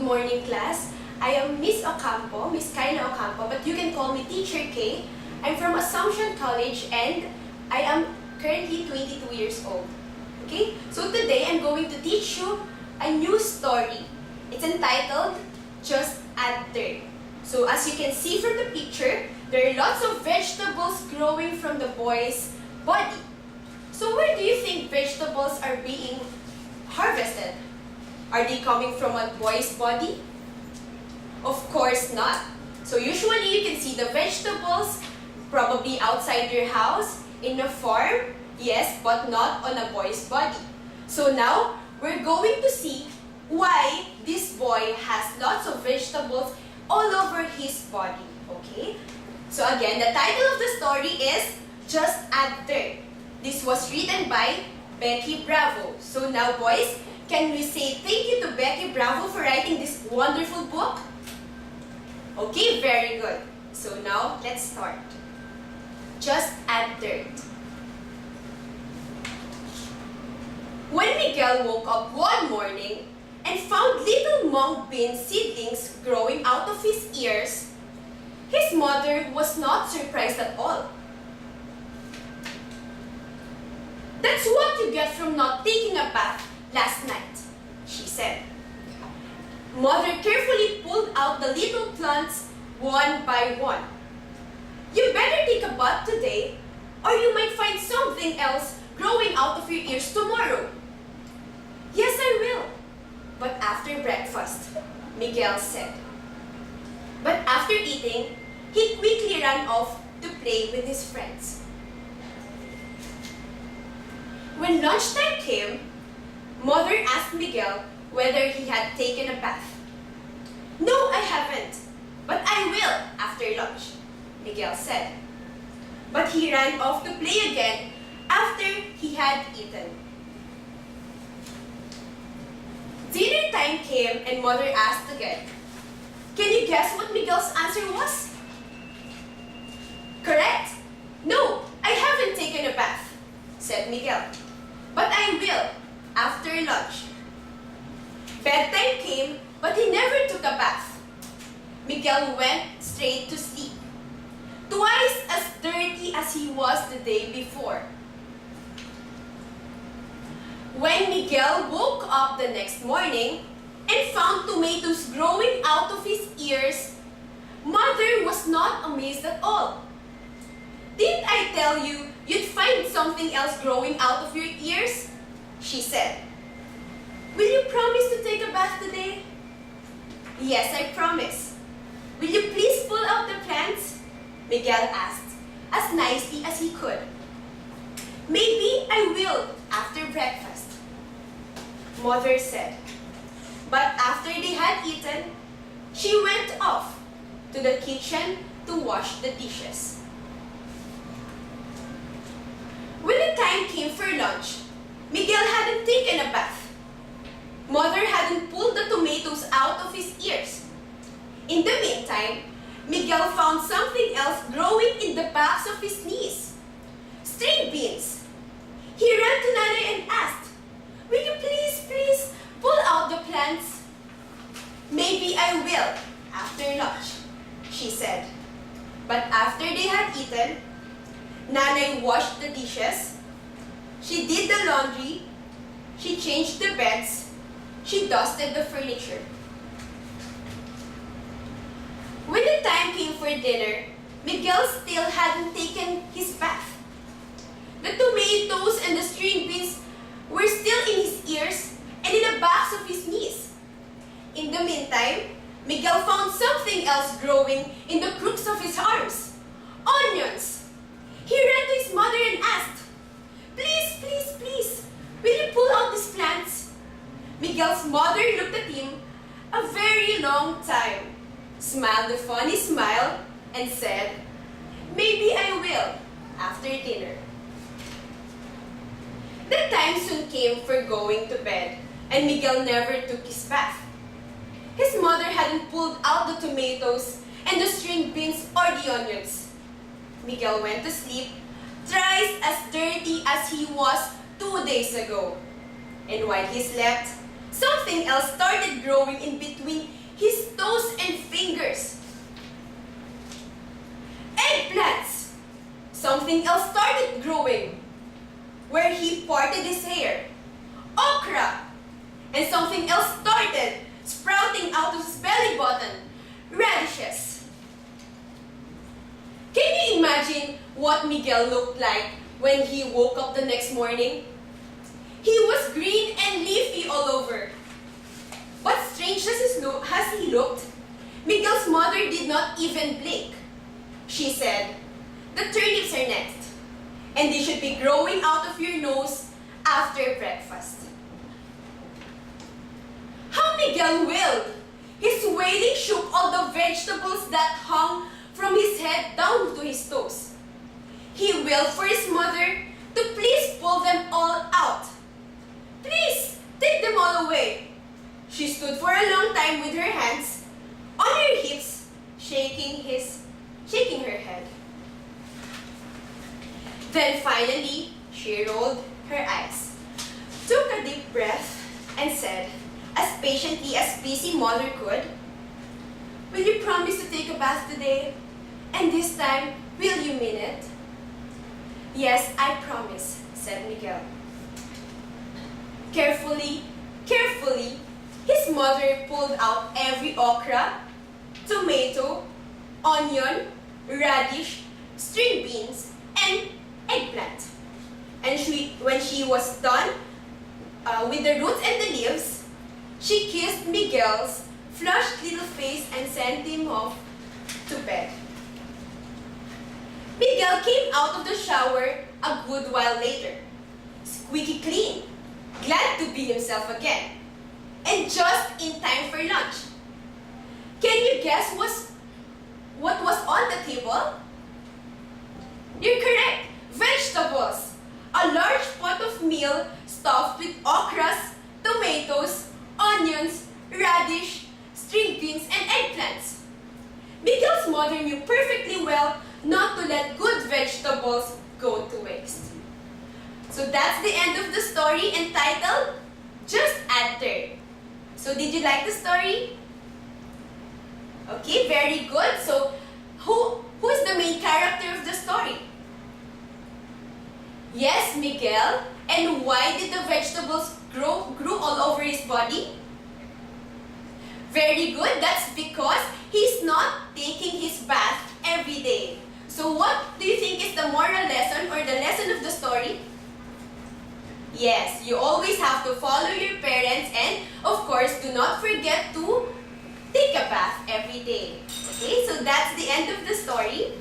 morning, class. I am Miss Ocampo, Miss Kyla Ocampo, but you can call me Teacher K. I'm from Assumption College and I am currently 22 years old. Okay? So today I'm going to teach you a new story. It's entitled, Just Add Dirt. So as you can see from the picture, there are lots of vegetables growing from the boy's body. So where do you think vegetables are being harvested? Are they coming from a boy's body? Of course not. So usually you can see the vegetables probably outside your house, in a farm, yes, but not on a boy's body. So now, we're going to see why this boy has lots of vegetables all over his body, okay? So again, the title of the story is Just Add Dirt. This was written by Becky Bravo. So now boys, can we say thank you to Becky Bravo for writing this wonderful book? Okay, very good. So now, let's start. Just add dirt. When Miguel woke up one morning and found little mung bean seedlings growing out of his ears, his mother was not surprised at all. "That's what you get from not taking a bath last night," she said. Mother carefully pulled out the little plants one by one. "You better take a bath today, or you might find something else growing out of your ears tomorrow." "Yes, I will, but after breakfast," Miguel said. But after eating, he quickly ran off to play with his friends. When lunchtime came, Mother asked Miguel whether he had taken a bath. "No, I haven't, but I will after lunch," Miguel said. But he ran off to play again after he had eaten. Dinner time came and Mother asked again. Can you guess what Miguel's answer was? Correct? "No, I haven't taken a bath," said Miguel. "But I will after lunch." Bedtime came, but he never took a bath. Miguel went straight to sleep, twice as dirty as he was the day before. When Miguel woke up the next morning and found tomatoes growing out of his ears, Mother was not amazed at all. "Didn't I tell you you'd find something else growing out of your ears?" she said. "Will you promise to take a bath today?" "Yes, I promise." "Will you please pull out the plants?" Miguel asked, as nicely as he could. "Maybe I will after breakfast," Mother said. But after they had eaten, she went off to the kitchen to wash the dishes. When the time came for lunch, Miguel hadn't taken a bath. Mother hadn't pulled the tomatoes out of his ears. In the meantime, Miguel found something else growing in the backs of his knees. String beans. He ran to Nanay and asked, "Will you please pull out the plants?" "Maybe I will after lunch," she said. But after they had eaten, Nanay washed the dishes, she did the laundry, she changed the beds, she dusted the furniture. When the time came for dinner, Miguel still hadn't taken his bath. The tomatoes and the string beans were still in his ears and in the backs of his knees. In the meantime, Miguel found something else growing in the crooks of his arms. Onions! He ran to his mother and asked, "Please, will you pull out these plants?" Miguel's mother looked at him a very long time, smiled a funny smile, and said, "Maybe I will after dinner." The time soon came for going to bed, and Miguel never took his bath. His mother hadn't pulled out the tomatoes and the string beans or the onions. Miguel went to sleep, thrice as dirty as he was 2 days ago. And while he slept, something else started growing in between vanishes. Can you imagine what Miguel looked like when he woke up the next morning? He was green and leafy all over. But strange as he looked, Miguel's mother did not even blink. She said, "The turnips are next, and they should be growing out of your nose after breakfast." How Miguel wailed! His wailing shook all the vegetables that hung from his head down to his toes. He wailed for his mother to please pull them all out. "Please, take them all away." She stood for a long time with her hands on her hips, shaking her head. Then finally, she rolled her eyes, took a deep breath, and said, as patiently as busy mother could, "Will you promise to take a bath today? And this time, will you mean it?" "Yes, I promise," said Miguel. Carefully, his mother pulled out every okra, tomato, onion, radish, string beans, and eggplant. And when she was done with the roots and the leaves, she kissed Miguel's flushed little face and sent him off to bed. Miguel came out of the shower a good while later, squeaky clean, glad to be himself again, and just in time for lunch. Can you guess what was on the table? You're correct, vegetables. A large pot of meal stuffed with okras, tomatoes, onions, radish, string beans, and eggplants. Miguel's mother knew perfectly well not to let good vegetables go to waste. So that's the end of the story entitled Just Add Third. So did you like the story? Okay, very good. So who is the main character of the story? Yes, Miguel. And why did the vegetables grew all over his body? Very good. That's because he's not taking his bath every day. So what do you think is the moral lesson or the lesson of the story? Yes, you always have to follow your parents, and of course, do not forget to take a bath every day. Okay, so that's the end of the story.